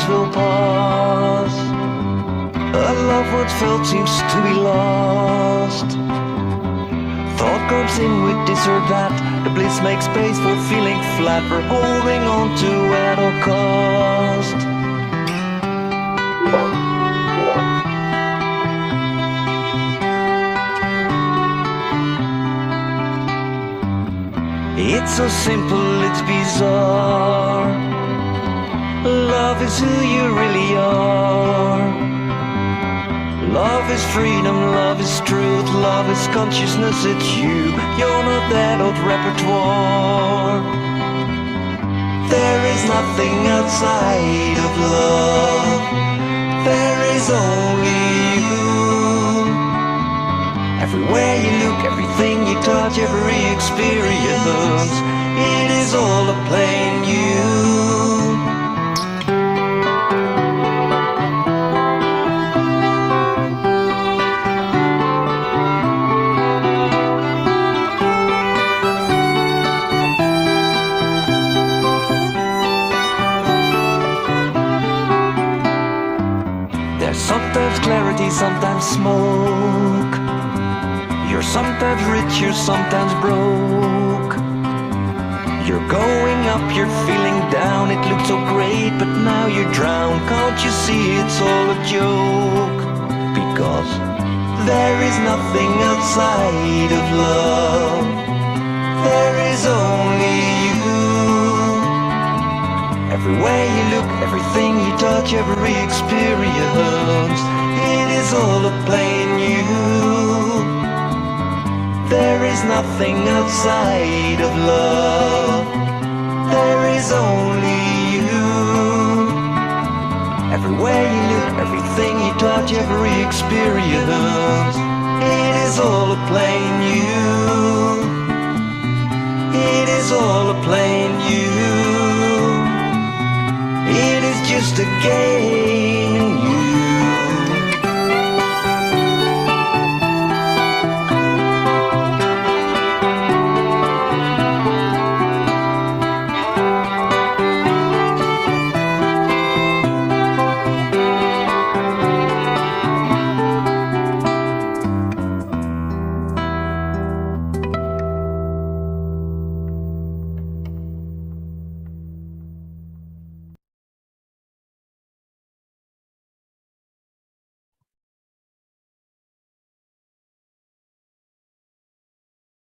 will pass. A love once felt seems to be lost. Thought comes in with this or that. The bliss makes space for feeling flat. We're holding on to at all cost. It's so simple, it's bizarre. Love is who you really are. Love is freedom, love is truth, love is consciousness, it's you. You're not that old repertoire. There is nothing outside of love. There is only you. Everywhere you look, everything you touch, every experience, it is all a plain you. There's sometimes clarity, sometimes smoke. You're sometimes rich, you're sometimes broke. You're going up, you're feeling down. It looked so great, but now you're drowned. Can't you see it's all a joke? Because there is nothing outside of love. There is only you. Everywhere you look, everything you touch, every experience, it is all a plain you. There is nothing outside of love. There is only you. Everywhere you look, everything you touch, every experience, it is all a plain you. It is all a plain you. It is just a game in you.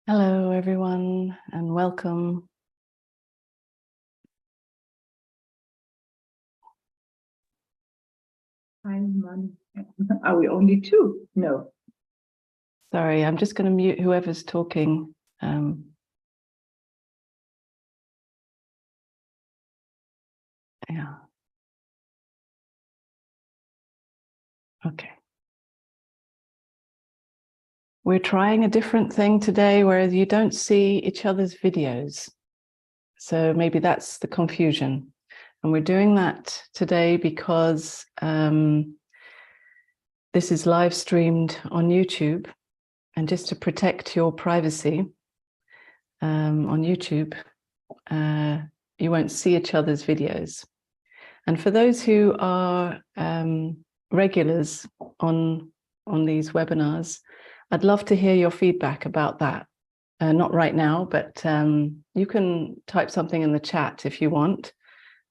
Hello, everyone, and welcome. Are we only two? No. Sorry, I'm just going to mute whoever's talking. Yeah. Okay. We're trying a different thing today where you don't see each other's videos. So maybe that's the confusion. And we're doing that today because this is live streamed on YouTube. And just to protect your privacy on YouTube, you won't see each other's videos. And for those who are regulars on these webinars, I'd love to hear your feedback about that. Not right now, but you can type something in the chat if you want,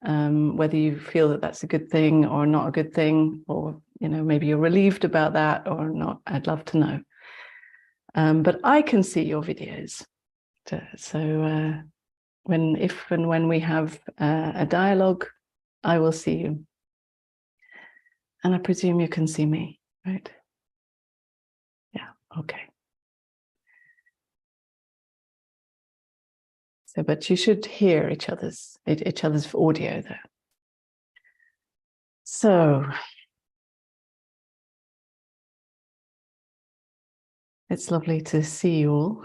whether you feel that that's a good thing or not a good thing, or maybe you're relieved about that or not. I'd love to know. But I can see your videos. So if and when we have a dialogue, I will see you. And I presume you can see me, right? Yeah, okay. So, but you should hear each other's audio there. So, it's lovely to see you all.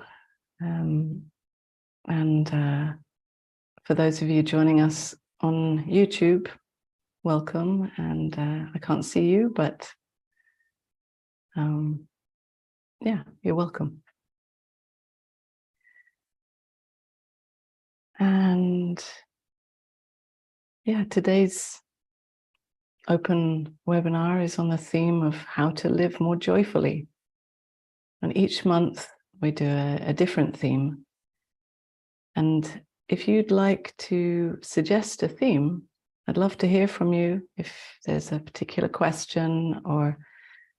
And for those of you joining us on YouTube, welcome. And I can't see you, but yeah, you're welcome. And yeah, today's open webinar is on the theme of how to live more joyfully. And each month we do a different theme. And if you'd like to suggest a theme, I'd love to hear from you. If there's a particular question or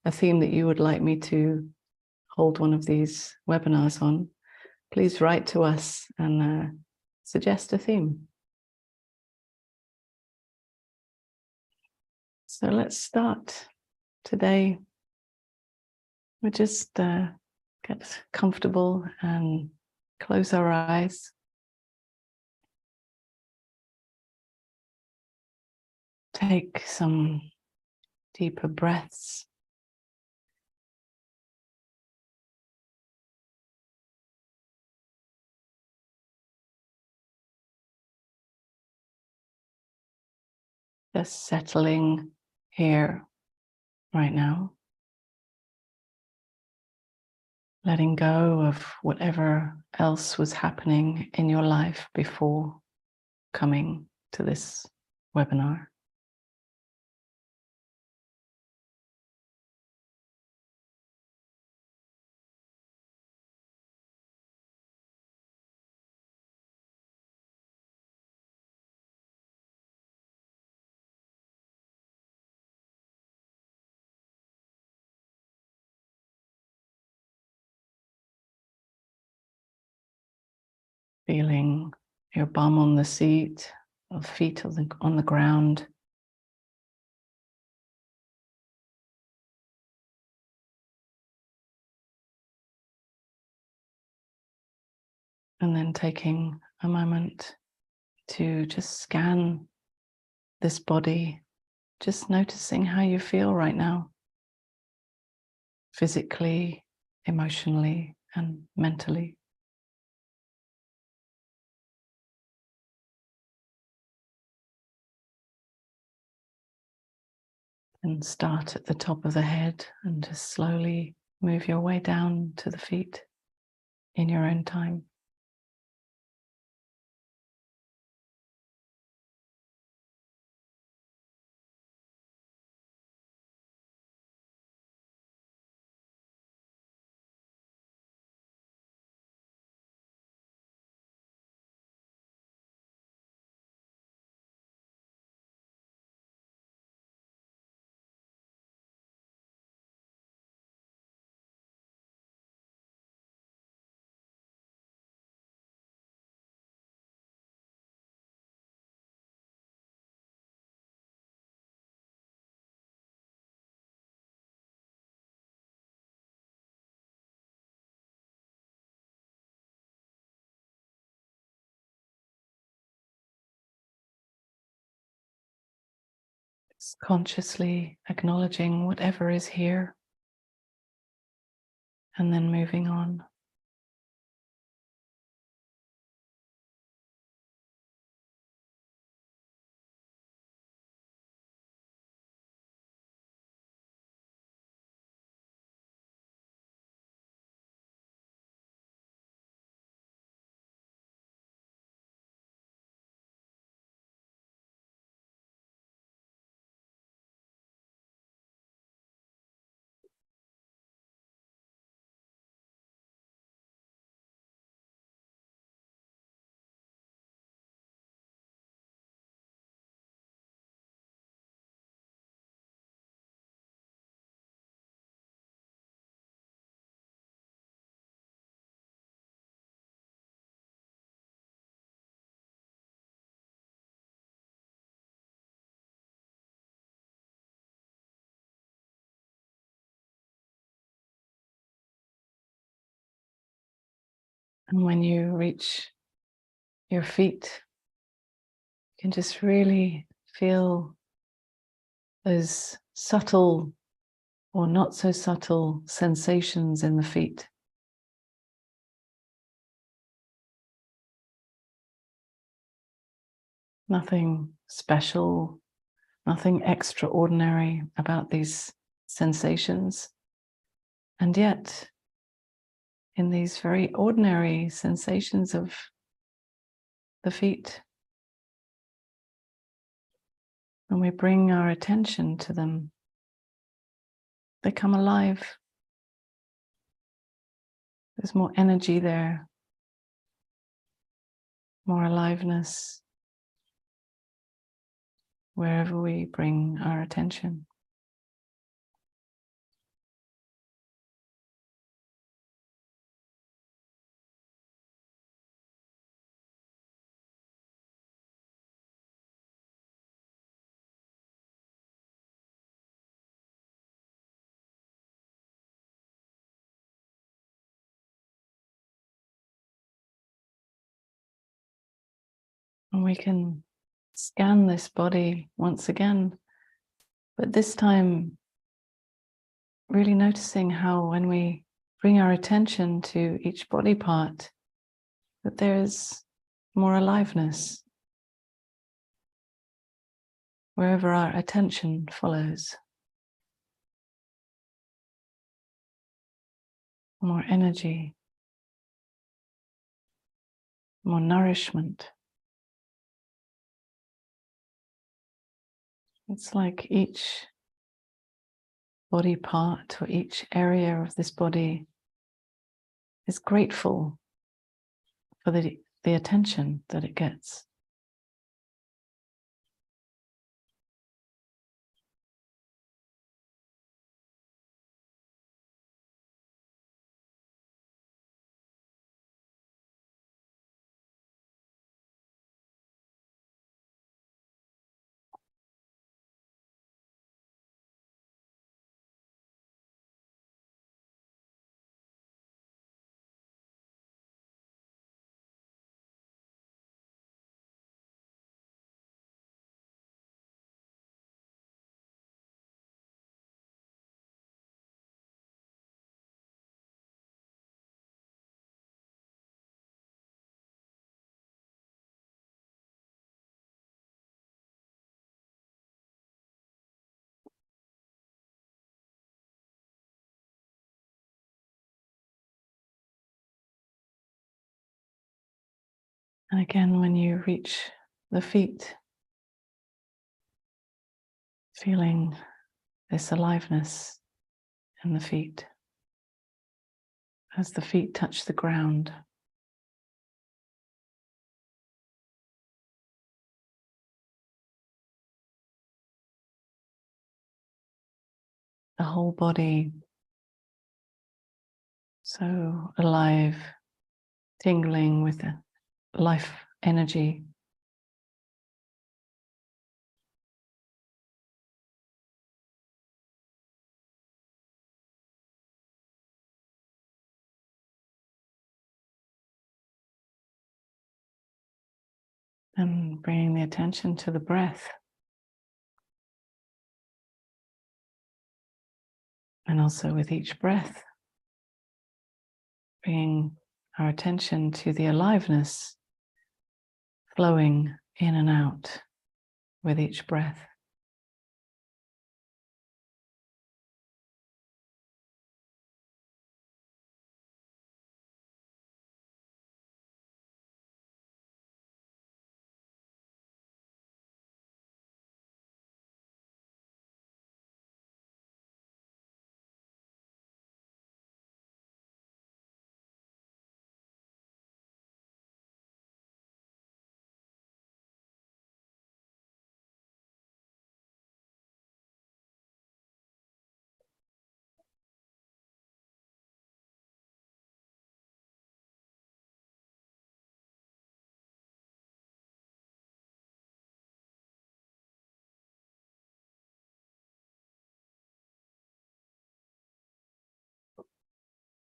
a theme that you would like me to hold one of these webinars on, please write to us and suggest a theme. So let's start today. We just get comfortable and close our eyes. Take some deeper breaths. Just settling here right now. Letting go of whatever else was happening in your life before coming to this webinar. Feeling your bum on the seat, or feet on the ground. And then taking a moment to just scan this body, just noticing how you feel right now, physically, emotionally, and mentally. And start at the top of the head and just slowly move your way down to the feet in your own time. Just consciously acknowledging whatever is here and then moving on. And when you reach your feet, you can just really feel those subtle or not so subtle sensations in the feet. Nothing special, nothing extraordinary about these sensations. And yet, in these very ordinary sensations of the feet, When we bring our attention to them, they come alive. There's more energy there, more aliveness, wherever we bring our attention. And we can scan this body once again, but this time really noticing how when we bring our attention to each body part, that there's more aliveness wherever our attention follows. More energy, more nourishment. It's like each body part or each area of this body is grateful for the attention that it gets. And again, when you reach the feet, feeling this aliveness in the feet as the feet touch the ground. The whole body so alive, tingling with the life energy. And bringing the attention to the breath. And also with each breath, bringing our attention to the aliveness flowing in and out with each breath.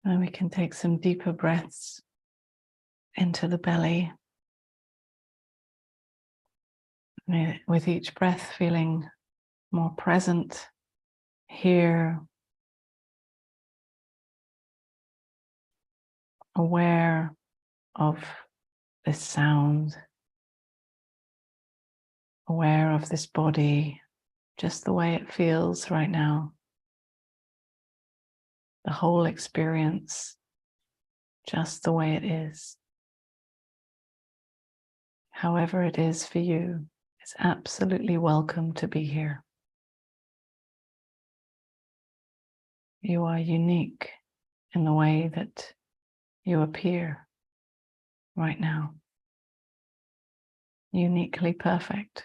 And we can take some deeper breaths into the belly. With each breath feeling more present here, aware of this sound, aware of this body, just the way it feels right now. The whole experience, just the way it is. However it is for you, is absolutely welcome to be here. You are unique in the way that you appear right now. Uniquely perfect.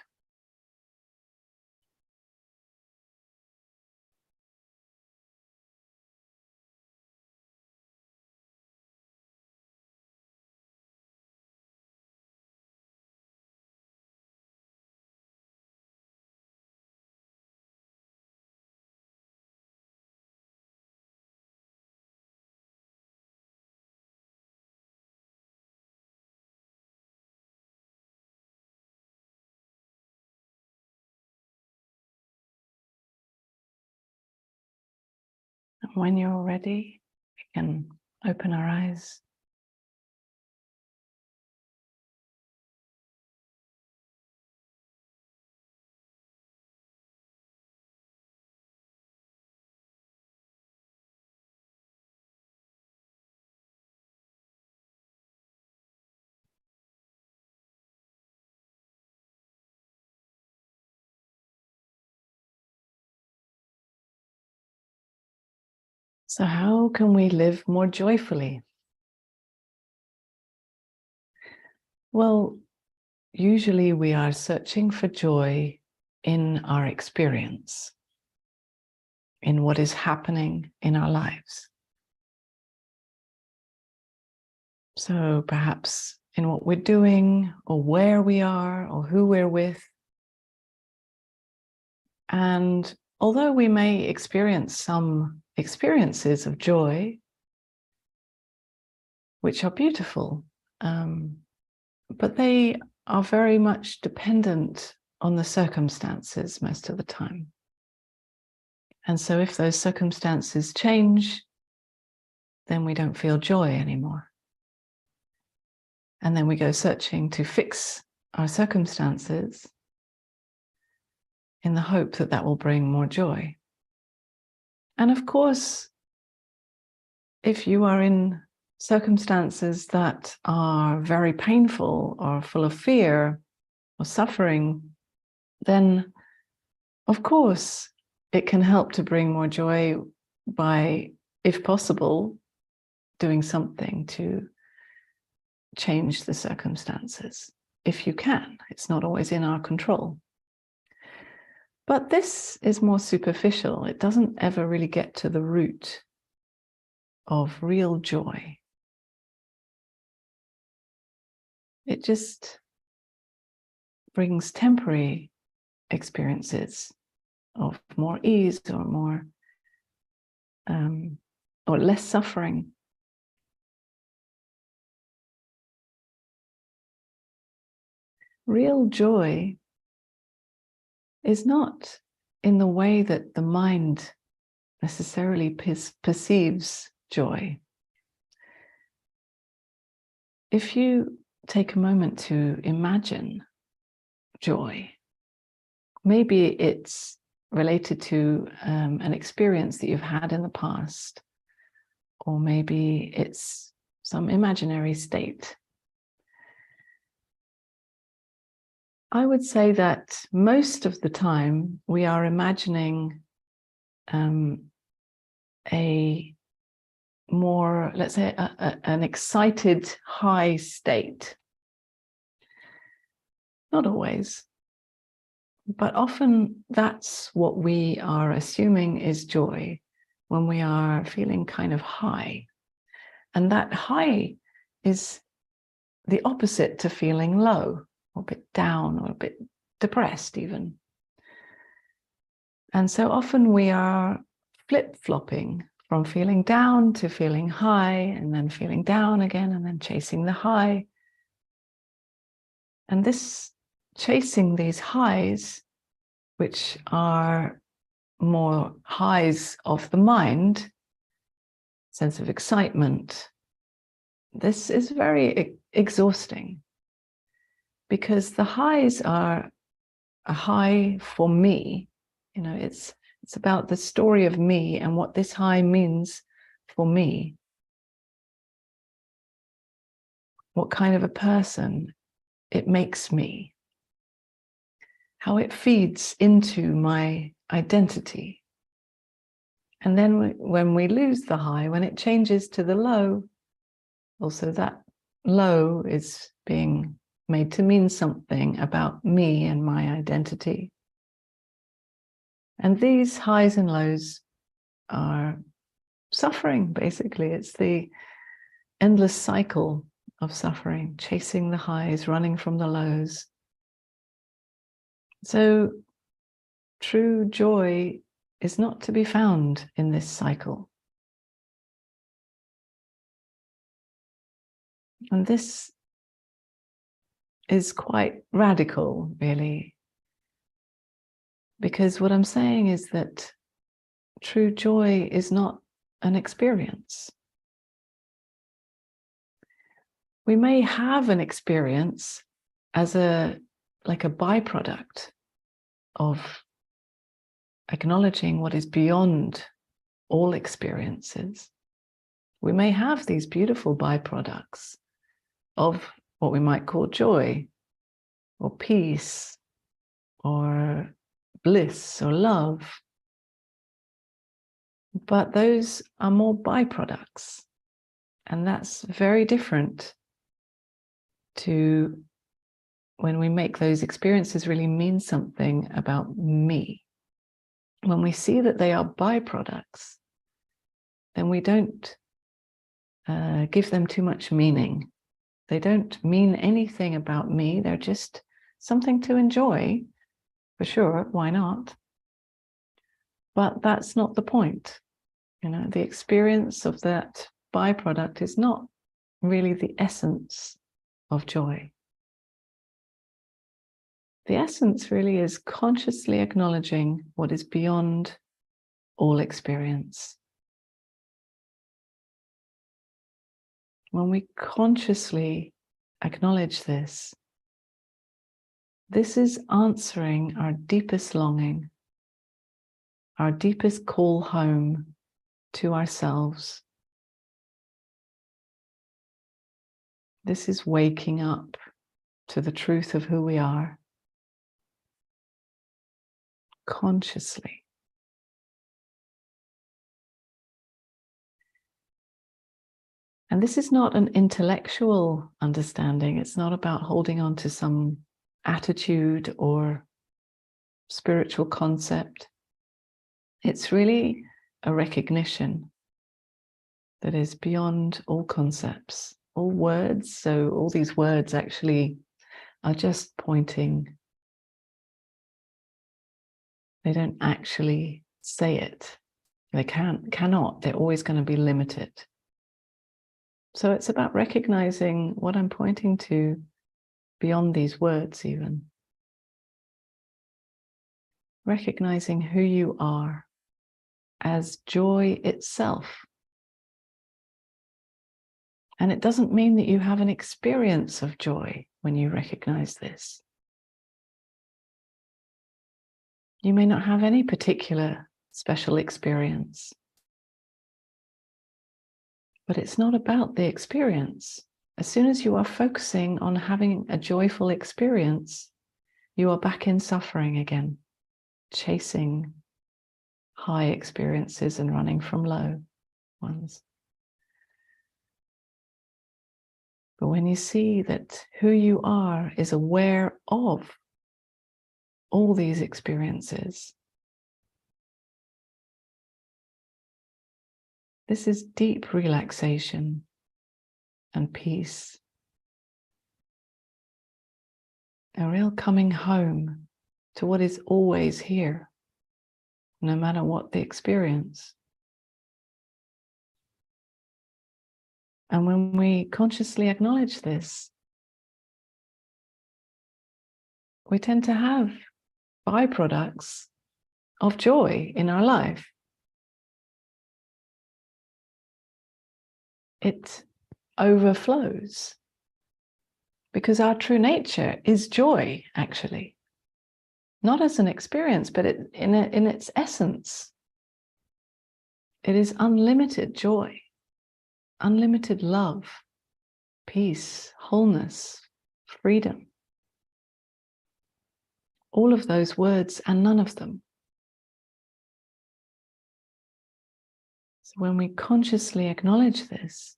And when you're ready, we can open our eyes. So how can we live more joyfully? Well, usually we are searching for joy in our experience, in what is happening in our lives. So perhaps in what we're doing, or where we are, or who we're with. And although we may experience some experiences of joy, which are beautiful, but they are very much dependent on the circumstances most of the time. And so if those circumstances change, then we don't feel joy anymore. And then we go searching to fix our circumstances in the hope that that will bring more joy. And of course, if you are in circumstances that are very painful or full of fear or suffering, then of course it can help to bring more joy by, if possible, doing something to change the circumstances. If you can, it's not always in our control. But this is more superficial. It doesn't ever really get to the root of real joy. It just brings temporary experiences of more ease or more or less suffering. Real joy is not in the way that the mind necessarily perceives joy. If you take a moment to imagine joy, maybe it's related to an experience that you've had in the past, or maybe it's some imaginary state. I would say that most of the time we are imagining a more, let's say, an excited high state. Not always, but often that's what we are assuming is joy when we are feeling kind of high. And that high is the opposite to feeling low, or a bit down, or a bit depressed even. And so often we are flip-flopping from feeling down to feeling high, and then feeling down again, and then chasing the high. And this chasing these highs, which are more highs of the mind, sense of excitement, this is very exhausting, because the highs are a high for me. You know, it's about the story of me and what this high means for me. What kind of a person it makes me. how it feeds into my identity. And then when we lose the high, when it changes to the low, also that low is being made to mean something about me and my identity. And these highs and lows are suffering, basically. It's the endless cycle of suffering, chasing the highs, running from the lows. So true joy is not to be found in this cycle. And this is quite radical, really, because what I'm saying is that true joy is not an experience. We may have an experience as like a byproduct of acknowledging what is beyond all experiences. We may have these beautiful byproducts of what we might call joy or peace or bliss or love. But those are more byproducts. And that's very different to when we make those experiences really mean something about me. When we see that they are byproducts, then we don't give them too much meaning. They don't mean anything about me. They're just something to enjoy, for sure. Why not? But that's not the point. You know, the experience of that byproduct is not really the essence of joy. The essence really is consciously acknowledging what is beyond all experience. When we consciously acknowledge this, this is answering our deepest longing, our deepest call home to ourselves. This is waking up to the truth of who we are consciously. And this is not an intellectual understanding. It's not about holding on to some attitude or spiritual concept. It's really a recognition that is beyond all concepts, all words. So all these words actually are just pointing. They don't actually say it. They cannot. They're always going to be limited. So it's about recognizing what I'm pointing to beyond these words even. Recognizing who you are as joy itself. And it doesn't mean that you have an experience of joy when you recognize this. You may not have any particular special experience. But it's not about the experience. As soon as you are focusing on having a joyful experience, you are back in suffering again, chasing high experiences and running from low ones. But when you see that who you are is aware of all these experiences, this is deep relaxation and peace. A real coming home to what is always here, no matter what the experience. And when we consciously acknowledge this, we tend to have byproducts of joy in our life. It overflows because our true nature is joy, actually. Not as an experience, but in its essence. It is unlimited joy, unlimited love, peace, wholeness, freedom. all of those words and none of them. So when we consciously acknowledge this,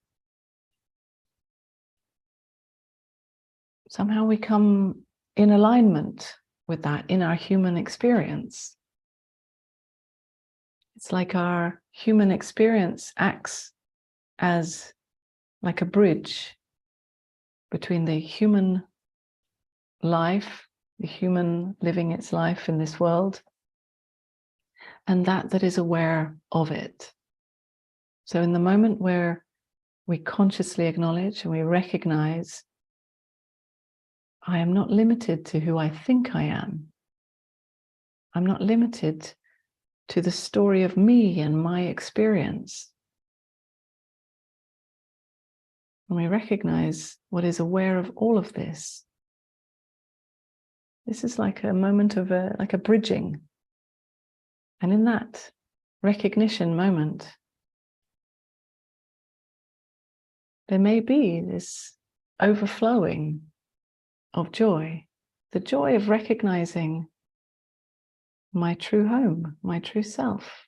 somehow we come in alignment with that in our human experience. It's like our human experience acts as like a bridge between the human life, the human living its life in this world, and that is aware of it. So in the moment where we consciously acknowledge and we recognize, I am not limited to who I think I am. I'm not limited to the story of me and my experience. When we recognize what is aware of all of this, this is like a moment of like a bridging. And in that recognition moment, there may be this overflowing of joy, the joy of recognizing my true home, my true self.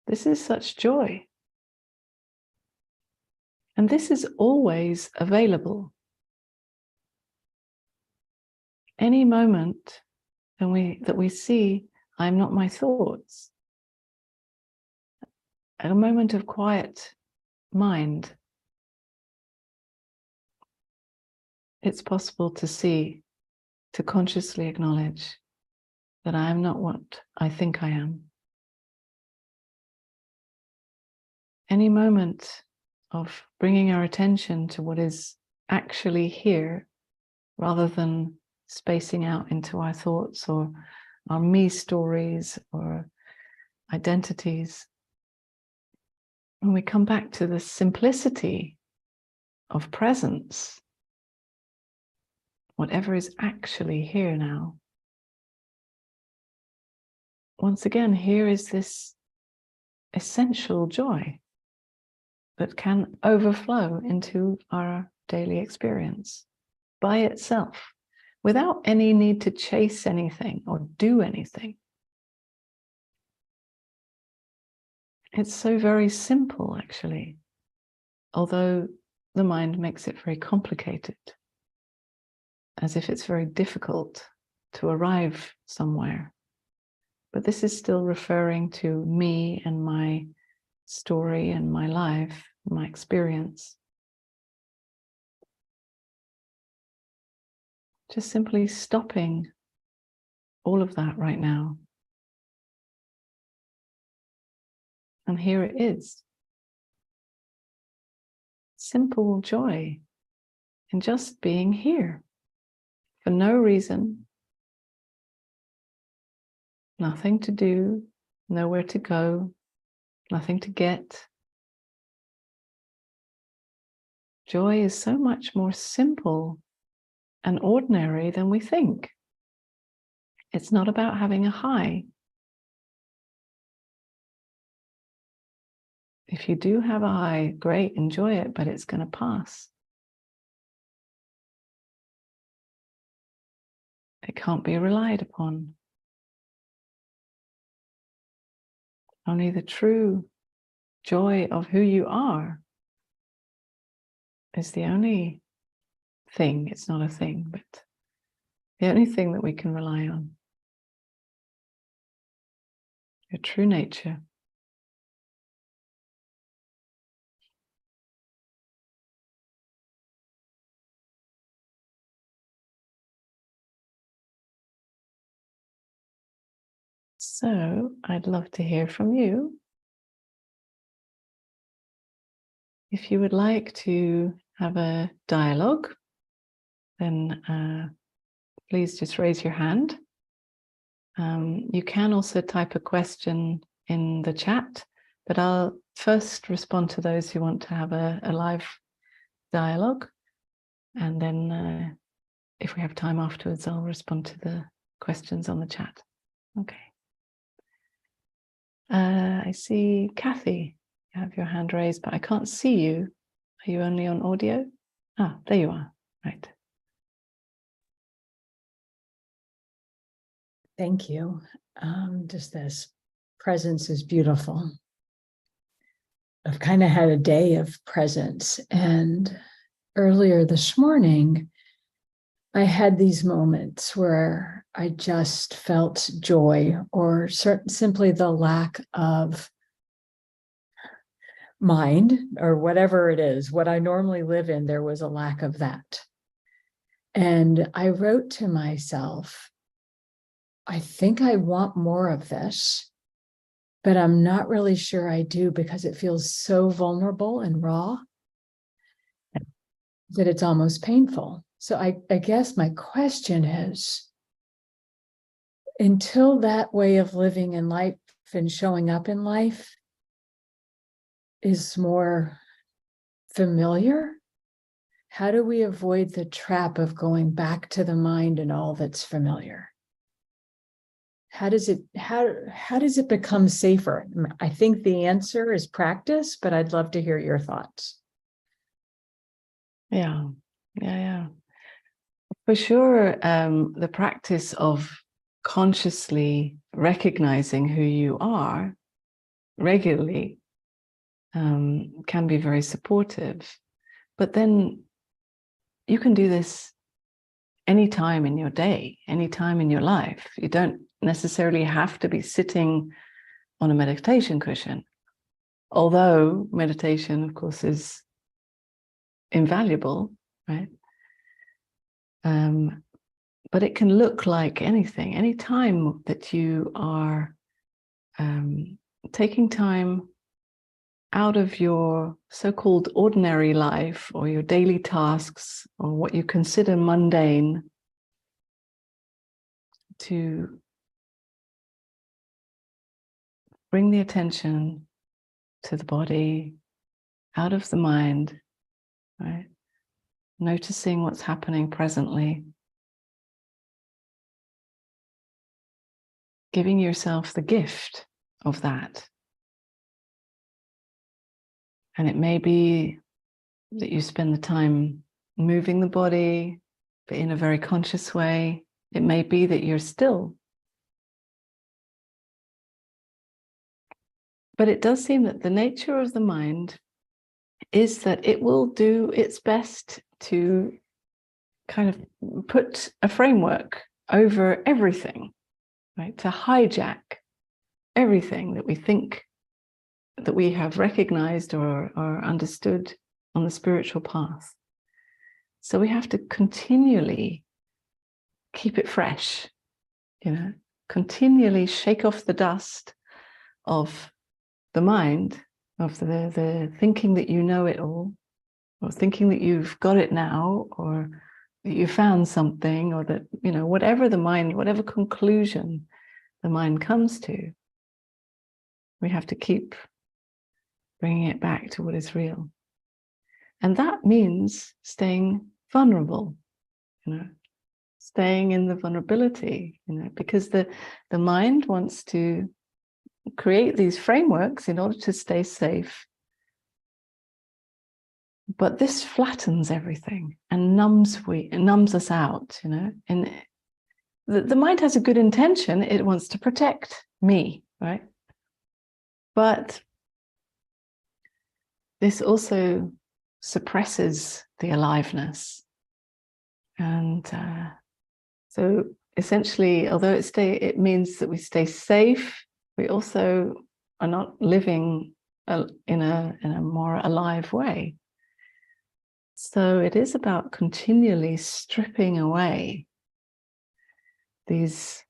This is such joy. And this is always available. Any moment that we see, I'm not my thoughts, a moment of quiet mind, it's possible to see, to consciously acknowledge that I am not what I think I am. Any moment of bringing our attention to what is actually here, rather than spacing out into our thoughts or our me stories or identities. When we come back to the simplicity of presence, whatever is actually here now. Once again, here is this essential joy that can overflow into our daily experience by itself, without any need to chase anything or do anything. It's so very simple, actually, although the mind makes it very complicated, as if it's very difficult to arrive somewhere. But this is still referring to me and my story and my life, my experience. Just simply stopping all of that right now. And here it is. Simple joy in just being here for no reason, nothing to do, nowhere to go, nothing to get. Joy is so much more simple and ordinary than we think. It's not about having a high. If you do have a high, great, enjoy it, but it's going to pass. It can't be relied upon. Only the true joy of who you are is the only thing. It's not a thing, but the only thing that we can rely on. Your true nature. So I'd love to hear from you. If you would like to have a dialogue, then please just raise your hand. You can also type a question in the chat, but I'll first respond to those who want to have a live dialogue. And then if we have time afterwards, I'll respond to the questions on the chat. Okay. I see Kathy, you have your hand raised, but I can't see you. Are you only on audio? Ah, there you are. Right. Thank you. Just this presence is beautiful. I've kind of had a day of presence, and earlier this morning, I had these moments where I just felt joy, or simply the lack of mind, or whatever it is, what I normally live in, there was a lack of that. And I wrote to myself, I think I want more of this, but I'm not really sure I do, because it feels so vulnerable and raw that it's almost painful. So I guess my question is, until that way of living in life and showing up in life is more familiar, how do we avoid the trap of going back to the mind and all that's familiar? How does it become safer? I think the answer is practice, but I'd love to hear your thoughts. Yeah. For sure, the practice of consciously recognizing who you are regularly can be very supportive. But then you can do this any time in your day, any time in your life. You don't necessarily have to be sitting on a meditation cushion, although meditation, of course, is invaluable, right? But it can look like anything. Any time that you are taking time out of your so-called ordinary life, or your daily tasks, or what you consider mundane, to bring the attention to the body, out of the mind, right? Noticing what's happening presently. Giving yourself the gift of that. And it may be that you spend the time moving the body, but in a very conscious way. It may be that you're still. But it does seem that the nature of the mind is that it will do its best to kind of put a framework over everything, right? To hijack everything that we think that we have recognized or understood on the spiritual path. So we have to continually keep it fresh, continually shake off the dust of the mind, of the thinking that you know it all, or thinking that you've got it now, or that you found something, or that, whatever the mind, whatever conclusion the mind comes to, we have to keep bringing it back to what is real. And that means staying vulnerable, staying in the vulnerability, because the mind wants to create these frameworks in order to stay safe. But this flattens everything and numbs us out, And the mind has a good intention. It wants to protect me, right? But this also suppresses the aliveness. And so essentially, although it means that we stay safe, we also are not living in a more alive way. So it is about continually stripping away these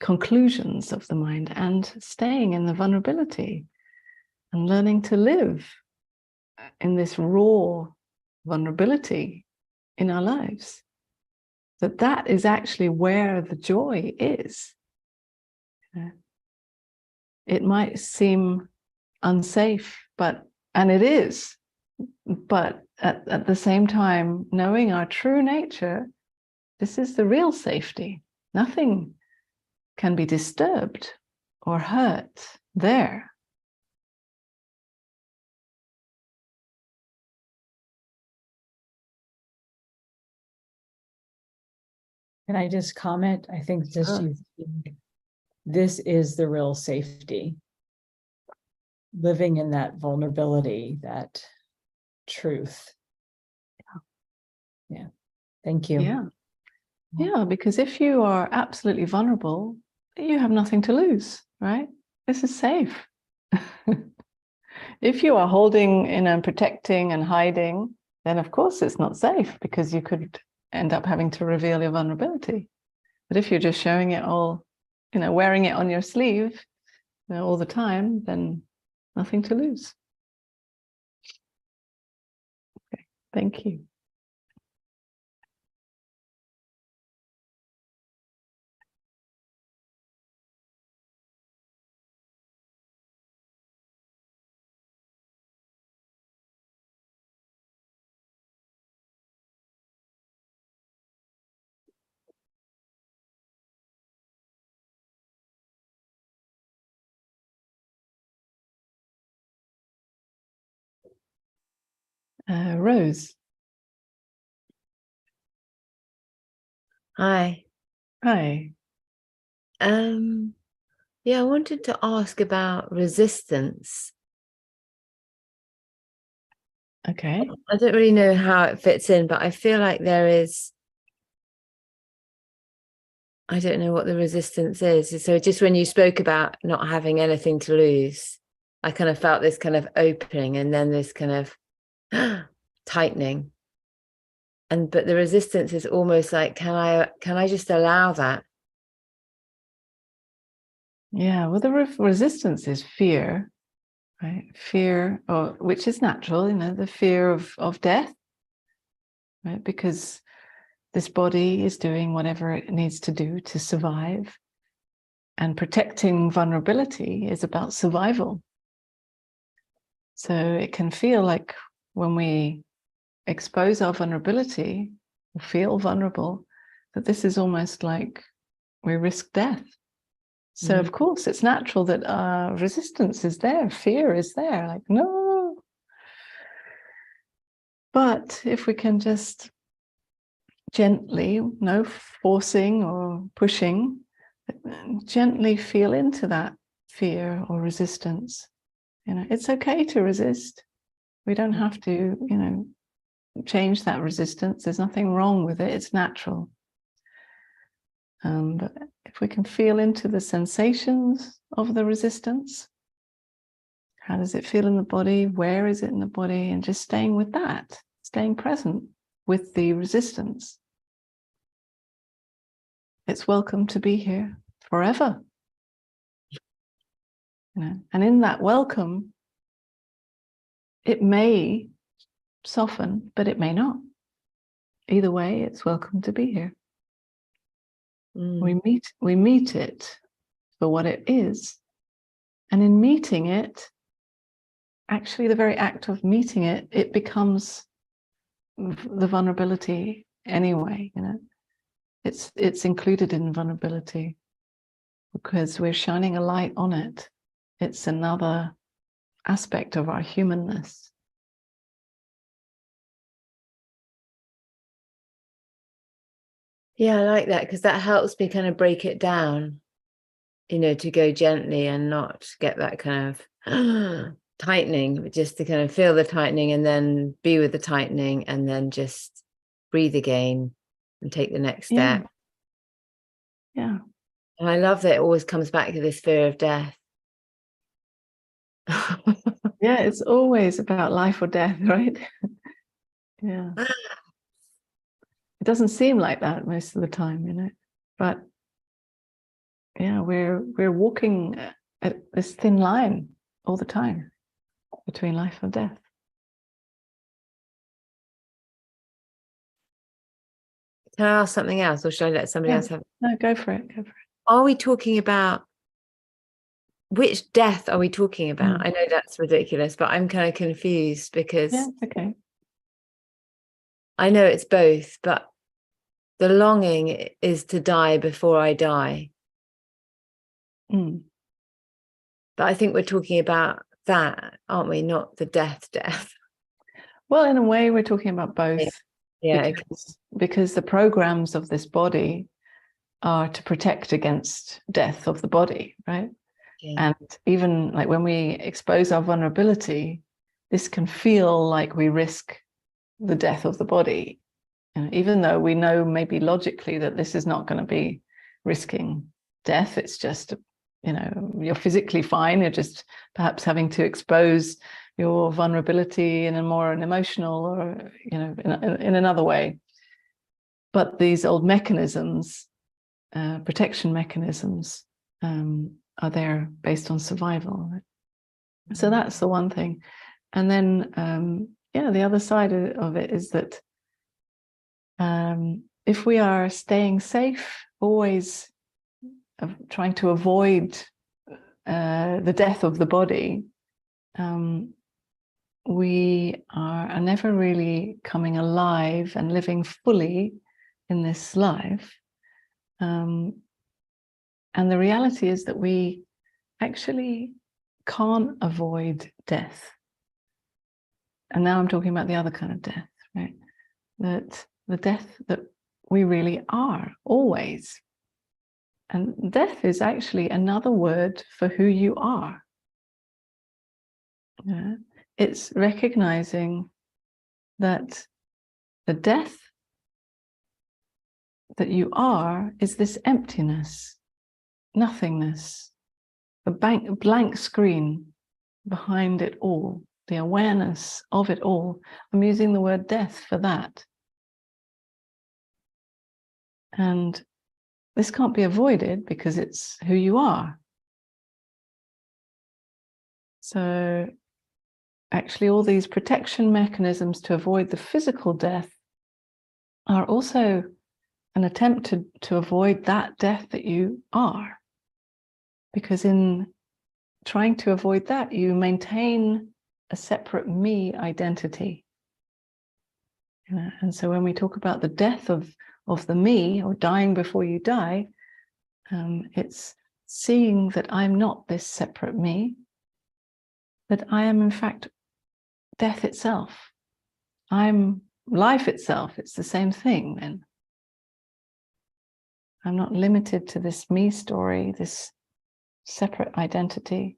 conclusions of the mind and staying in the vulnerability and learning to live in this raw vulnerability in our lives. That is actually where the joy is. It might seem unsafe, and it is, but at the same time, knowing our true nature, this is the real safety. Nothing can be disturbed or hurt there. Can I just comment? I think just Sure. this is the real safety. Living in that vulnerability, that truth. Yeah. Thank you. Yeah. Yeah, because if you are absolutely vulnerable, you have nothing to lose, right? This is safe. If you are holding in and protecting and hiding, then of course it's not safe, because you could end up having to reveal your vulnerability. But if you're just showing it all, wearing it on your sleeve, all the time, then nothing to lose. Okay, thank you. Rose. Hi. Hi. Yeah, I wanted to ask about resistance. Okay. I don't really know how it fits in, but I feel like there is, I don't know what the resistance is. So just when you spoke about not having anything to lose, I kind of felt this kind of opening and then this kind of tightening. But the resistance is almost like, can I just allow that? Yeah, well, the resistance is fear, right? Fear, which is natural, the fear of death, right? Because this body is doing whatever it needs to do to survive. And protecting vulnerability is about survival. So it can feel like when we expose our vulnerability, or feel vulnerable, that this is almost like we risk death. So of course it's natural that resistance is there, fear is there, like, no. But if we can just gently, no forcing or pushing, gently feel into that fear or resistance. It's okay to resist. We don't have to, change that resistance. There's nothing wrong with it. It's natural. But if we can feel into the sensations of the resistance, how does it feel in the body? Where is it in the body? And just staying with that, staying present with the resistance. It's welcome to be here forever. And in that welcome, it may soften, but it may not. Either way, it's welcome to be here. We meet it for what it is. And in meeting it, actually the very act of meeting it, it becomes the vulnerability anyway. It's included in vulnerability because we're shining a light on it. It's another aspect of our humanness. Yeah, I like that, because that helps me kind of break it down, to go gently and not get that kind of tightening, but just to kind of feel the tightening and then be with the tightening and then just breathe again and take the next step. Yeah. And I love that it always comes back to this fear of death. Yeah, it's always about life or death, right? Yeah. It doesn't seem like that most of the time, but yeah, we're walking at this thin line all the time between life and death. Can I ask something else, or should I let somebody else have it? No, go for it. Are we talking about, which death are we talking about? I know that's ridiculous, but I'm kind of confused because okay. I know it's both, but the longing is to die before I die. But I think we're talking about that, aren't we? Not the death. Well, in a way, we're talking about both. Yeah. Because the programs of this body are to protect against death of the body, right? Okay. And even like when we expose our vulnerability, this can feel like we risk the death of the body, even though we know maybe logically that this is not going to be risking death. It's just, you're physically fine. You're just perhaps having to expose your vulnerability in a more an emotional or, in another way. But these old mechanisms, protection mechanisms, are there based on survival. Right? So that's the one thing. And then, the other side of it is that if we are staying safe, always trying to avoid the death of the body, we are never really coming alive and living fully in this life. And the reality is that we actually can't avoid death. And now I'm talking about the other kind of death, right? That the death that we really are, always. And death is actually another word for who you are. Yeah? It's recognizing that the death that you are is this emptiness, nothingness, a blank screen behind it all, the awareness of it all. I'm using the word death for that. And this can't be avoided because it's who you are. So actually all these protection mechanisms to avoid the physical death are also an attempt to avoid that death that you are. Because in trying to avoid that, you maintain a separate me identity. And so when we talk about the death of the me, or dying before you die, it's seeing that I'm not this separate me, that I am in fact death itself. I'm life itself. It's the same thing then. I'm not limited to this me story, this separate identity.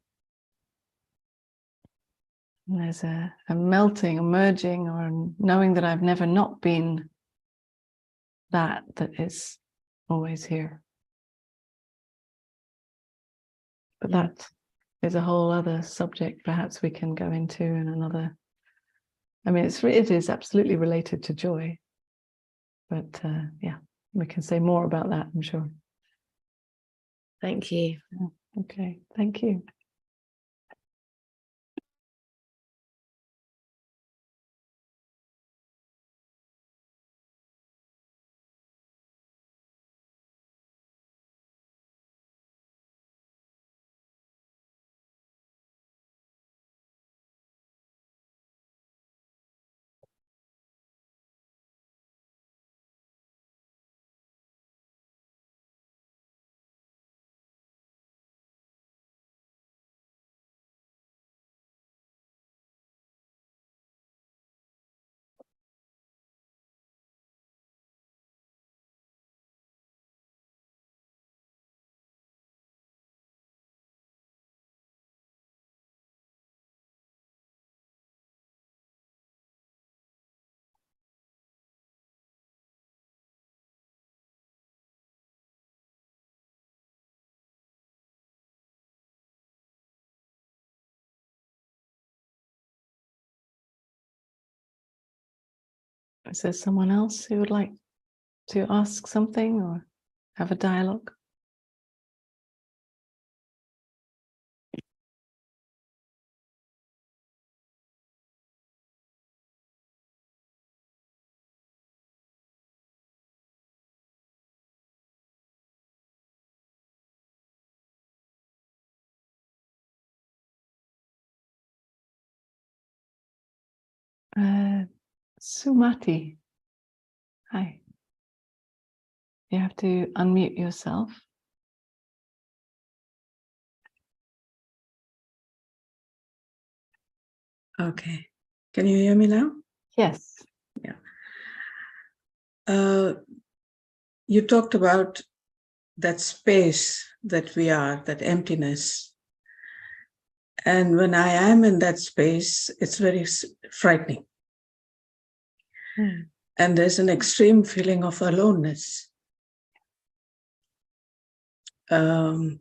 And there's a melting, a merging, or knowing that I've never not been that is always here. But that is a whole other subject perhaps we can go into in another. I mean, it is absolutely related to joy. But we can say more about that, I'm sure. Thank you. Okay, thank you. Is there someone else who would like to ask something or have a dialogue? Sumati, hi. You have to unmute yourself. Okay. Can you hear me now? Yes. Yeah. You talked about that space that we are, that emptiness. And when I am in that space, it's very frightening. And there's an extreme feeling of aloneness. On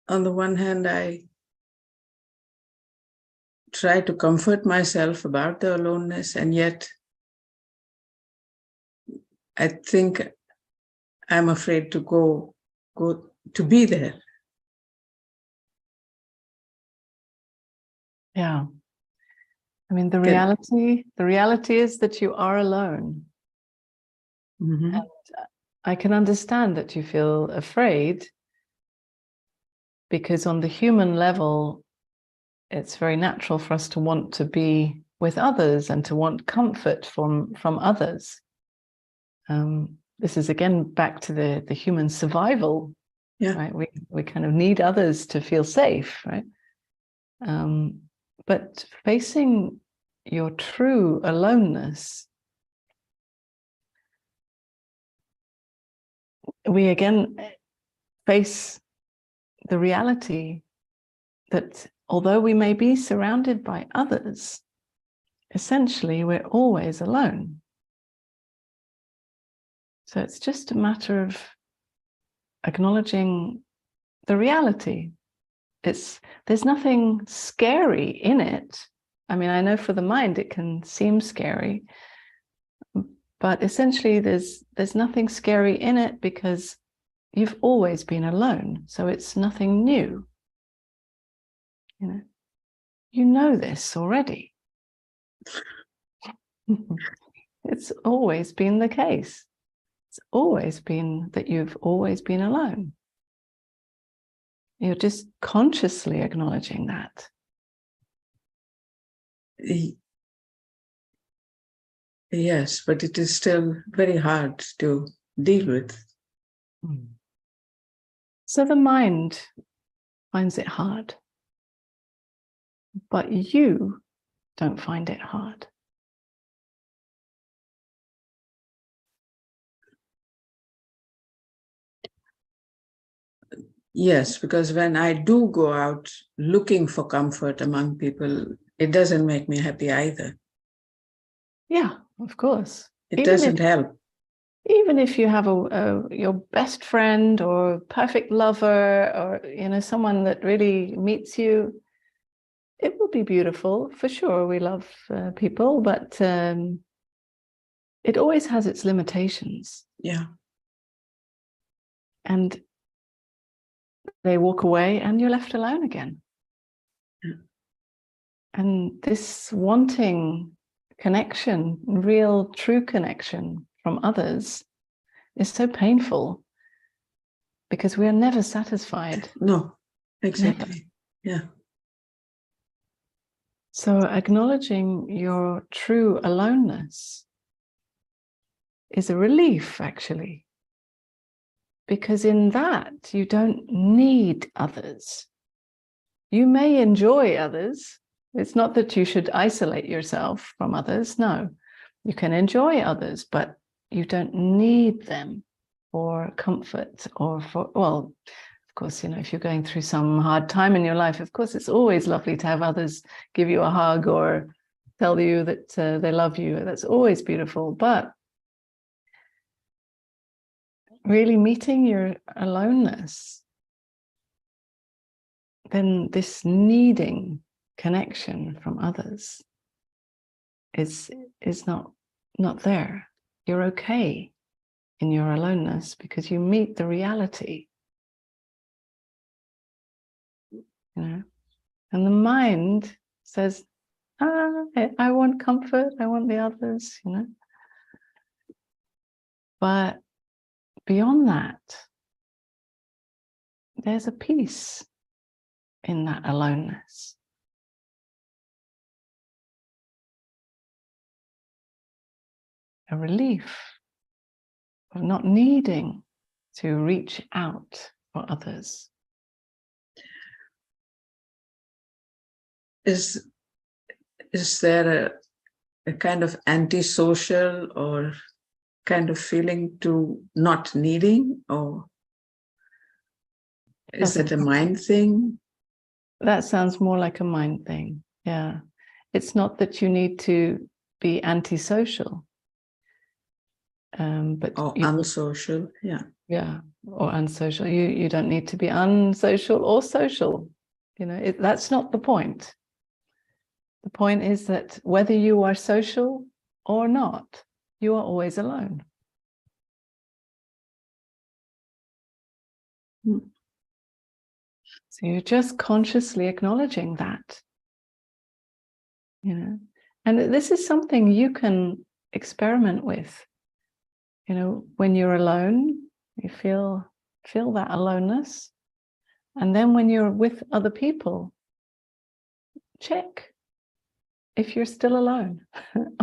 the one hand, I try to comfort myself about the aloneness, and yet I think I'm afraid to go to be there. Yeah. I mean, the reality is that you are alone. Mm-hmm. And I can understand that you feel afraid, because on the human level, it's very natural for us to want to be with others and to want comfort from others. This is again back to the human survival. Yeah. Right? We kind of need others to feel safe, right? But facing your true aloneness, we again face the reality that although we may be surrounded by others, essentially we're always alone. So it's just a matter of acknowledging the reality. There's nothing scary in it. I mean, I know for the mind it can seem scary, but essentially there's nothing scary in it, because you've always been alone. So it's nothing new. You know this already. It's always been the case. It's always been that you've always been alone. You're just consciously acknowledging that. Yes, but it is still very hard to deal with. So the mind finds it hard, but you don't find it hard. Yes, because when I do go out looking for comfort among people, it doesn't make me happy either. Yeah, of course. It doesn't help. Even if you have your best friend or perfect lover, or someone that really meets you, it will be beautiful for sure. We love people, but it always has its limitations. Yeah. And they walk away and you're left alone again. Yeah. And this wanting connection, real, true connection from others, is so painful, because we are never satisfied. No, exactly. Never. Yeah. So acknowledging your true aloneness is a relief, actually. Because in that, you don't need others. You may enjoy others. It's not that you should isolate yourself from others. No, you can enjoy others, but you don't need them for comfort or for, well, of course, if you're going through some hard time in your life, of course, it's always lovely to have others give you a hug or tell you that they love you. That's always beautiful. But really meeting your aloneness, then this needing connection from others is not there. You're okay in your aloneness because you meet the reality, and the mind says, I want comfort, I want the others, but beyond that, there's a peace in that aloneness. A relief of not needing to reach out for others. Is there a kind of antisocial or kind of feeling to not needing, or is it a mind thing? That sounds more like a mind thing. Yeah. It's not that you need to be antisocial. But Or unsocial, yeah. Yeah, or unsocial. You don't need to be unsocial or social. You know, that's not the point. The point is that whether you are social or not, you are always alone. So you're just consciously acknowledging that. You know, and this is something you can experiment with. You know, when you're alone, you feel that aloneness. And then when you're with other people, check if you're still alone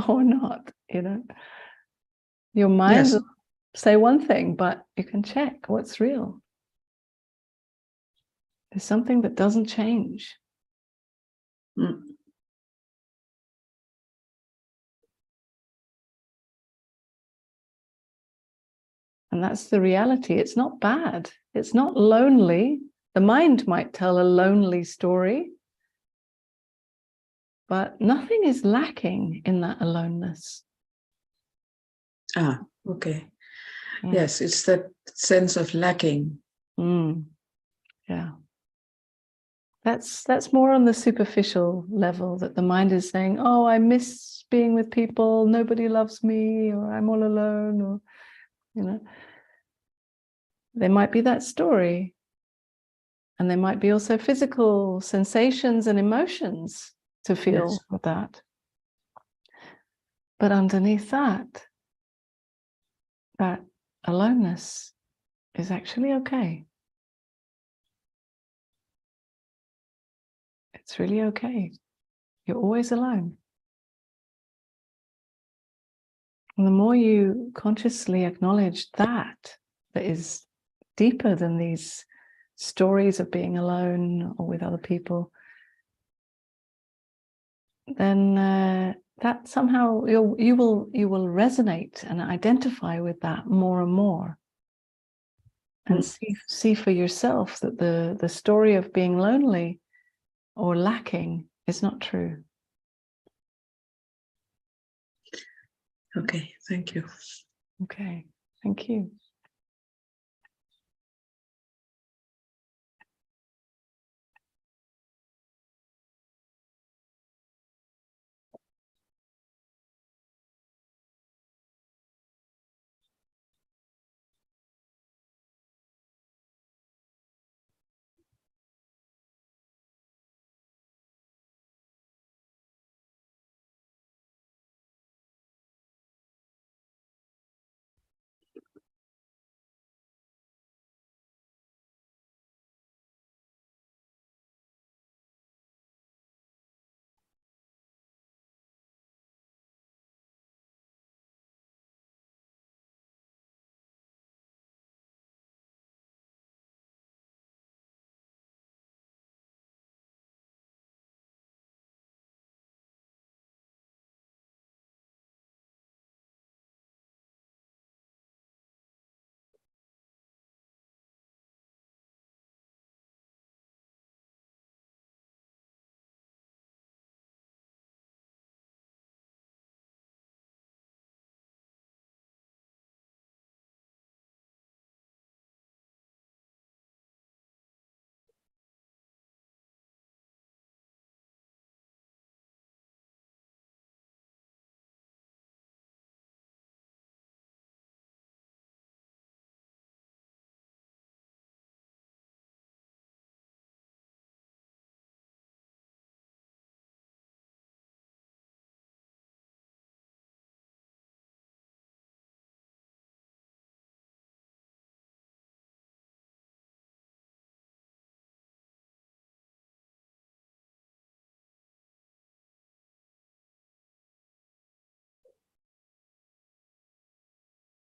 or not. You know, your mind Yes. will say one thing, but you can check what's real. There's something that doesn't change. Mm. And that's the reality. It's not bad. It's not lonely. The mind might tell a lonely story, but nothing is lacking in that aloneness. Ah, okay. Yeah. Yes, it's that sense of lacking. Yeah. That's more on the superficial level, that the mind is saying, oh, I miss being with people, nobody loves me, or I'm all alone, or, you know. There might be that story. And there might be also physical sensations and emotions to feel Yes. with that. But underneath that aloneness is actually okay. It's really okay. You're always alone. And the more you consciously acknowledge that is deeper than these stories of being alone or with other people, then that somehow you will resonate and identify with that more and more, and see for yourself that the story of being lonely or lacking is not true. Okay, thank you. Okay, thank you.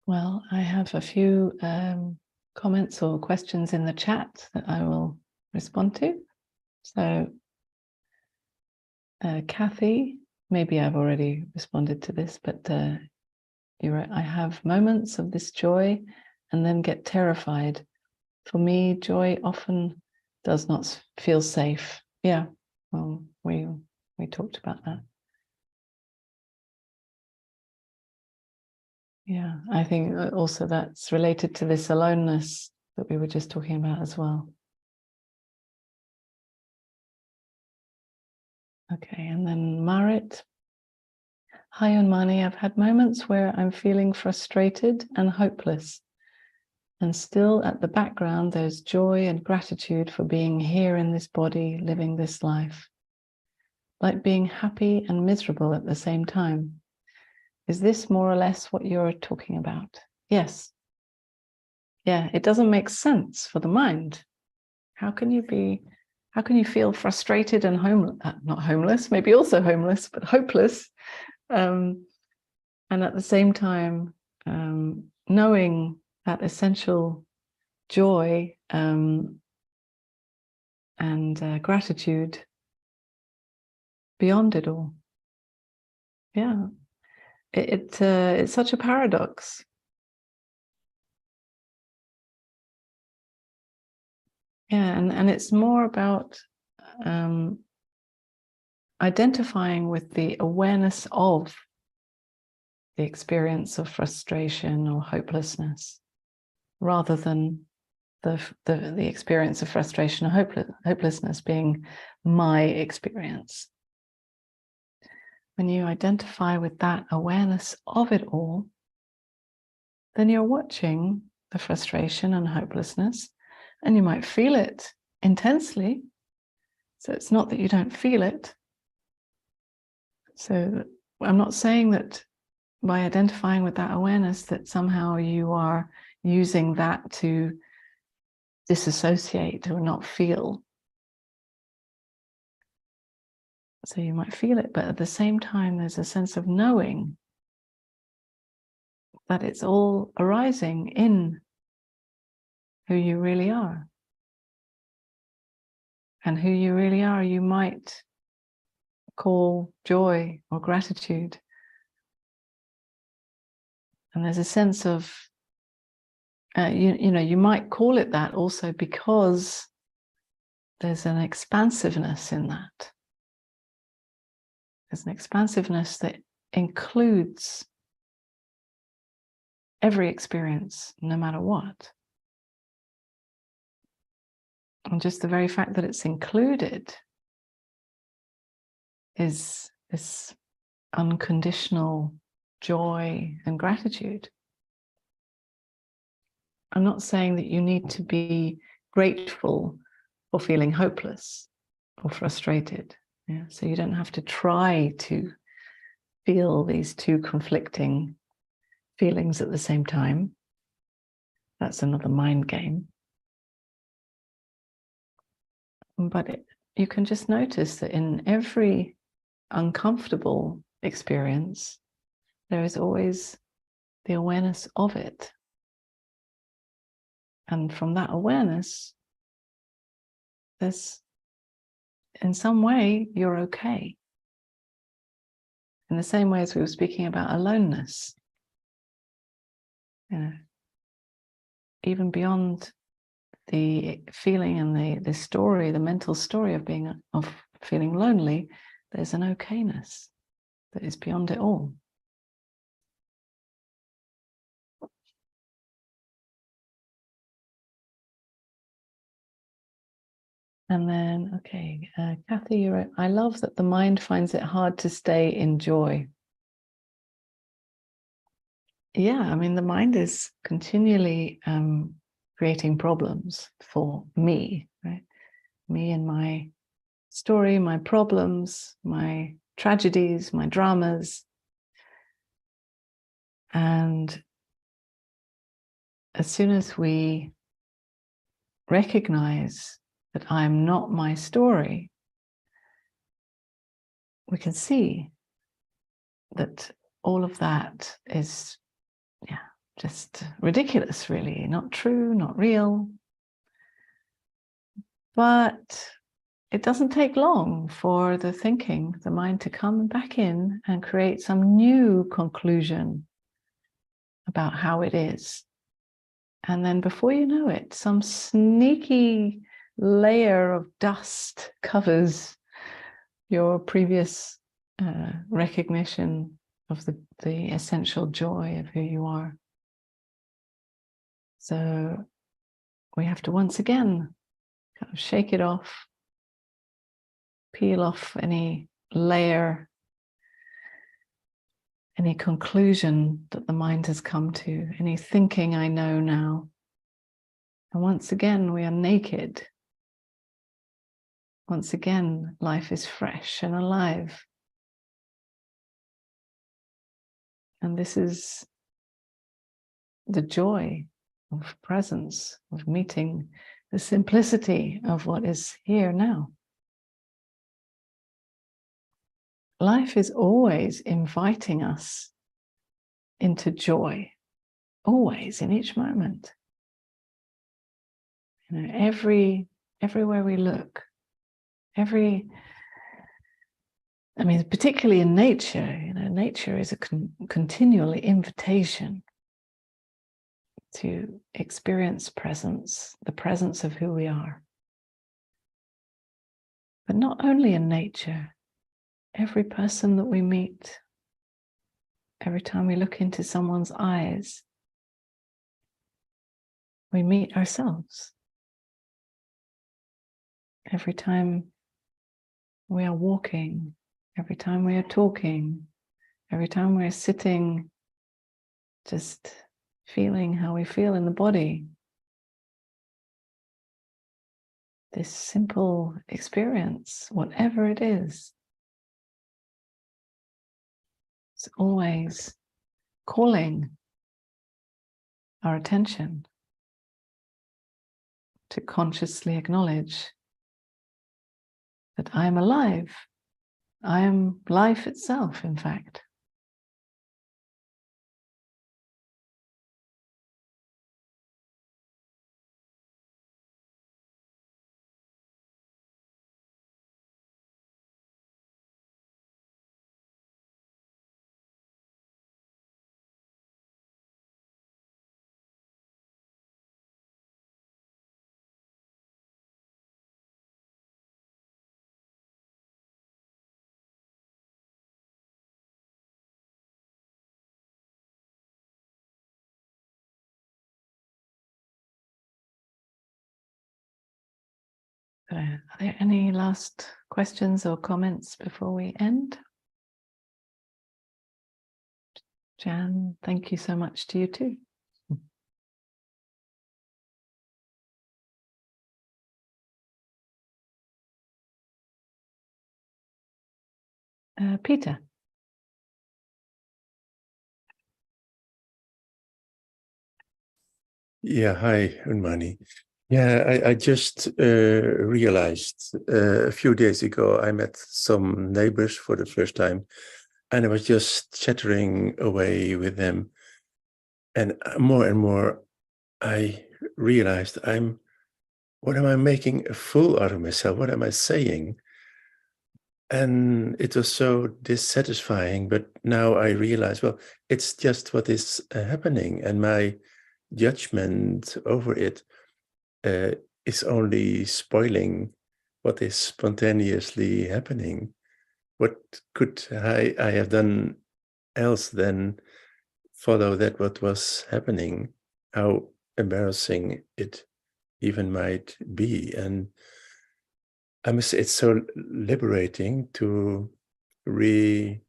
Well, I have a few comments or questions in the chat that I will respond to. So, Kathy maybe I've already responded to this, but you're right. I have moments of this joy and then get terrified. For me, joy often does not feel safe. Yeah, well, we talked about that. Yeah, I think also that's related to this aloneness that we were just talking about as well. Okay, and then Marit. Hi, Unmani. I've had moments where I'm feeling frustrated and hopeless. And still at the background, there's joy and gratitude for being here in this body, living this life. Like being happy and miserable at the same time. Is this more or less what you're talking about? Yes. Yeah, it doesn't make sense for the mind. How can you feel frustrated and not homeless, maybe also homeless, but hopeless, and at the same time knowing that essential joy and gratitude beyond it all? Yeah, it's such a paradox. Yeah, and it's more about identifying with the awareness of the experience of frustration or hopelessness, rather than the experience of frustration or hopelessness being my experience. When you identify with that awareness of it all, then you're watching the frustration and hopelessness, and you might feel it intensely. So it's not that you don't feel it. So I'm not saying that by identifying with that awareness that somehow you are using that to disassociate or not feel. So you might feel it, but at the same time, there's a sense of knowing that it's all arising in who you really are. And who you really are, you might call joy or gratitude. And there's a sense of, you might call it that also because there's an expansiveness in that. There's an expansiveness that includes every experience, no matter what. And just the very fact that it's included is this unconditional joy and gratitude. I'm not saying that you need to be grateful for feeling hopeless or frustrated. Yeah? So you don't have to try to feel these two conflicting feelings at the same time. That's another mind game. But you can just notice that in every uncomfortable experience, there is always the awareness of it. And from that awareness, there's, in some way, you're okay. In the same way as we were speaking about aloneness. Even beyond the feeling and the story, the mental story of feeling lonely, there's an okayness that is beyond it all. And then, okay, Kathy, you're right. I love that the mind finds it hard to stay in joy. Yeah, I mean, the mind is continually creating problems for me, right? Me and my story, my problems, my tragedies, my dramas. And as soon as we recognize that I'm not my story, we can see that all of that is, just ridiculous, really, not true, not real. But it doesn't take long for the thinking, the mind, to come back in and create some new conclusion about how it is. And then before you know it, some sneaky layer of dust covers your previous recognition of the essential joy of who you are. So we have to once again kind of shake it off, peel off any layer, any conclusion that the mind has come to, any thinking I know now. And once again, we are naked. Once again, life is fresh and alive. And this is the joy of presence, of meeting the simplicity of what is here now. Life is always inviting us into joy, always, in each moment. You know, everywhere we look, particularly in nature, you know, nature is a continual invitation to experience presence, the presence of who we are. But not only in nature, every person that we meet, every time we look into someone's eyes, we meet ourselves. Every time we are walking, every time we are talking, every time we're sitting, just feeling how we feel in the body. This simple experience, whatever it is, it's always calling our attention to consciously acknowledge that I am alive. I am life itself, in fact. Are there any last questions or comments before we end? Jan, thank you so much to you too. Peter. Yeah, hi, Unmani. Yeah, I just realized a few days ago I met some neighbors for the first time, and I was just chattering away with them. And more, I realized what am I making a fool out of myself? What am I saying? And it was so dissatisfying, but now I realize, well, it's just what is happening, and my judgment over it is only spoiling what is spontaneously happening. What could I have done else than follow that what was happening? How embarrassing it even might be. And I must say, it's so liberating to re-grip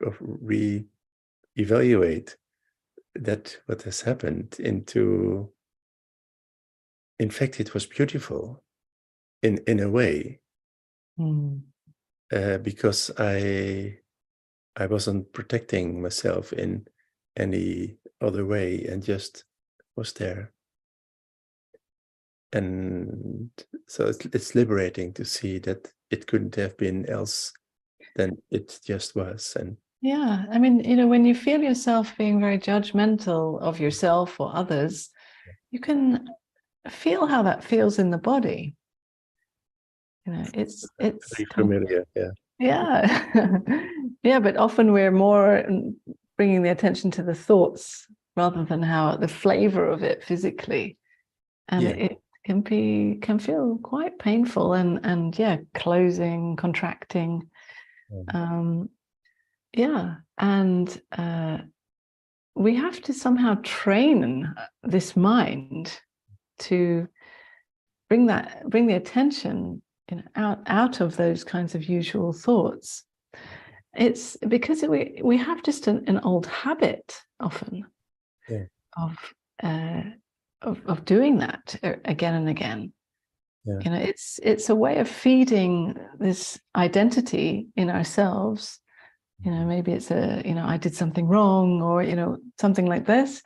or re-evaluate that what has happened into, in fact, it was beautiful in a way, because I wasn't protecting myself in any other way and just was there. And so it's liberating to see that it couldn't have been else than it just was. And yeah, I mean, you know, when you feel yourself being very judgmental of yourself or others, you can feel how that feels in the body. You know, it's Very familiar. Yeah. yeah. Yeah, but often we're more bringing the attention to the thoughts rather than how the flavor of it physically, and Yeah. it can feel quite painful and yeah, closing, contracting. Yeah, and we have to somehow train this mind to bring the attention, you know, out of those kinds of usual thoughts. It's because we have just an old habit often, Yeah. of doing that again and again. Yeah. You know, it's a way of feeding this identity in ourselves. You know, maybe it's I did something wrong, or something like this,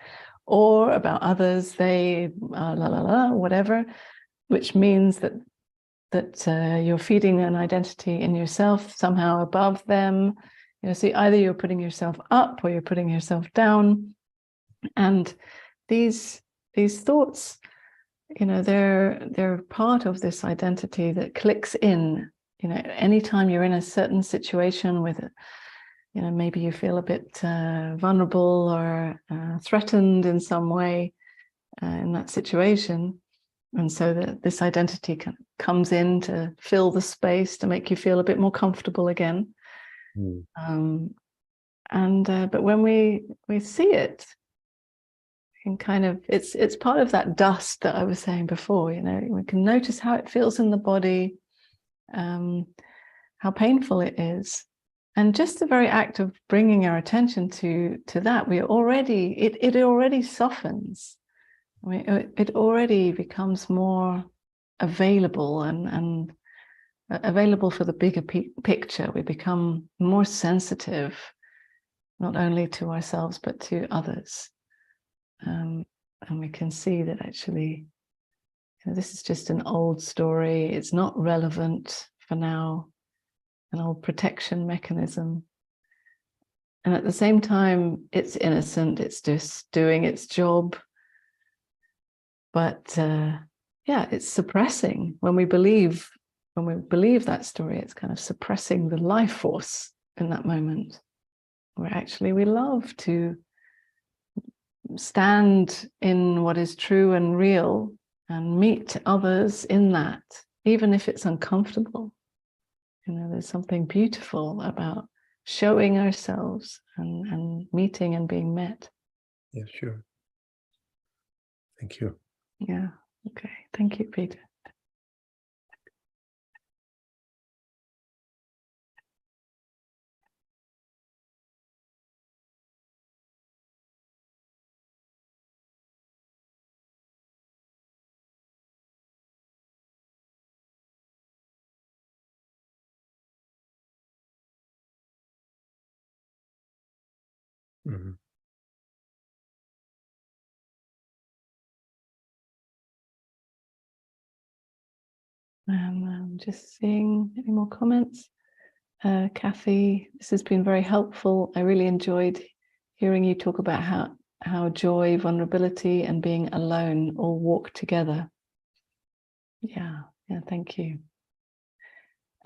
or about others, they la la la, whatever, which means that you're feeding an identity in yourself somehow above them. So either you're putting yourself up or you're putting yourself down, and these thoughts, they're part of this identity that clicks in. Anytime you're in a certain situation with it, maybe you feel a bit vulnerable or threatened in some way in that situation. And so that this identity comes in to fill the space, to make you feel a bit more comfortable again. But when we see it, and kind of it's part of that dust that I was saying before. We can notice how it feels in the body, how painful it is, and just the very act of bringing our attention to that, it already softens. It already becomes more available and available for the bigger picture. We become more sensitive, not only to ourselves but to others, and we can see that actually this is just an old story. It's not relevant for now, an old protection mechanism. And at the same time, it's innocent. It's just doing its job. But it's suppressing. When we believe that story, it's kind of suppressing the life force in that moment, where actually we love to stand in what is true and real and meet others in that, even if it's uncomfortable. There's something beautiful about showing ourselves and meeting and being met. Yeah, sure. Thank you. Yeah. Okay. Thank you, Peter. Mm-hmm. I'm just seeing any more comments. Kathy, this has been very helpful. I really enjoyed hearing you talk about how joy, vulnerability, and being alone all walk together. Yeah, thank you.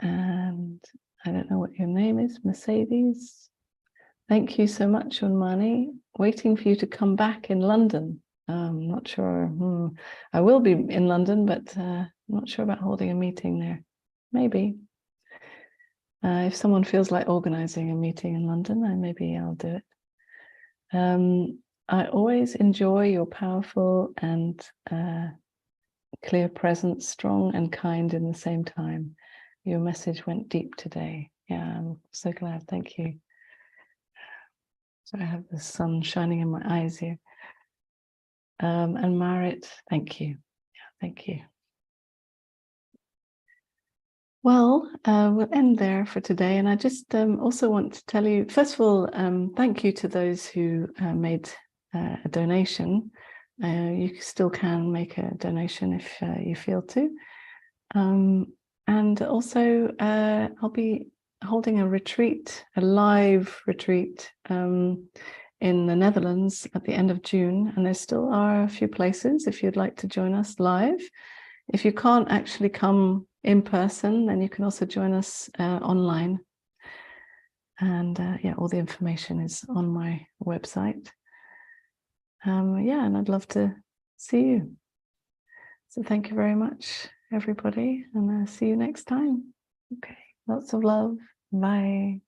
And I don't know what your name is, Mercedes. Thank you so much, Unmani. Waiting for you to come back in London. I'm not sure. I will be in London, but I'm not sure about holding a meeting there. Maybe. If someone feels like organizing a meeting in London, maybe I'll do it. I always enjoy your powerful and clear presence, strong and kind in the same time. Your message went deep today. Yeah, I'm so glad. Thank you. So I have the sun shining in my eyes here. And Marit, thank you. Yeah, thank you. Well, we'll end there for today. And I just also want to tell you, first of all, thank you to those who made a donation. You still can make a donation if you feel to. And also, I'll be holding a retreat, a live retreat in in the Netherlands at the end of June, and there still are a few places if you'd like to join us live. If you can't actually come in person, then you can also join us online. And yeah, all the information is on my website. Yeah, and I'd love to see you. So thank you very much, everybody, and see you next time. Okay, lots of love. Bye.